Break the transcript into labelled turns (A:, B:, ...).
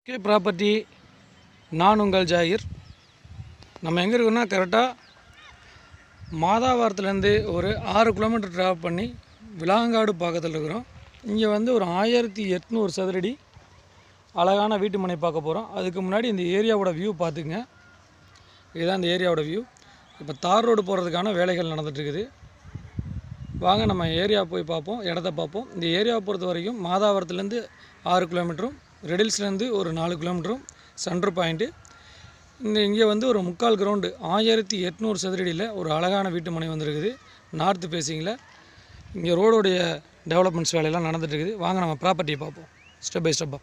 A: K property. நான் உங்கள் ஜாகிர். நம்ம எங்கே இருக்கோம்னா கரெக்டாக மாதாவரத்துலேருந்து ஒரு 6 கிலோமீட்டர் ட்ராவல் பண்ணி விலாங்காடு பக்கத்தில் இருக்கிறோம். இங்கே வந்து ஒரு 1800 சதுரடி அழகான வீட்டு மனை பார்க்க போகிறோம். அதுக்கு முன்னாடி இந்த ஏரியாவோட வியூ பார்த்துக்குங்க. இதுதான் இந்த ஏரியாவோட வியூ. இப்போ தார் ரோடு போகிறதுக்கான வேலைகள் நடந்துகிட்ருக்குது. வாங்க நம்ம ஏரியா போய் பார்ப்போம், இடத்த பார்ப்போம். இந்த ஏரியாவை பொறுத்த வரைக்கும் மாதாவரத்துலேருந்து 6 கிலோமீட்டரும், ரெடில்ஸ்லேருந்து ஒரு 4 கிலோமீட்டரும் சென்டர் பாயிண்ட்டு. இங்கே வந்து ஒரு 3/4 கிரவுண்டு 1800 சதுரடியில் ஒரு அழகான வீட்டு மனை வந்துருக்குது. நார்த்து ஃபேஸிங்கில். இங்கே ரோடோடைய டெவலப்மெண்ட்ஸ் வேலையெல்லாம் நடந்துகிட்ருக்குது. வாங்க நம்ம ப்ராப்பர்ட்டியை பார்ப்போம் ஸ்டெப் பை ஸ்டெப்பாக.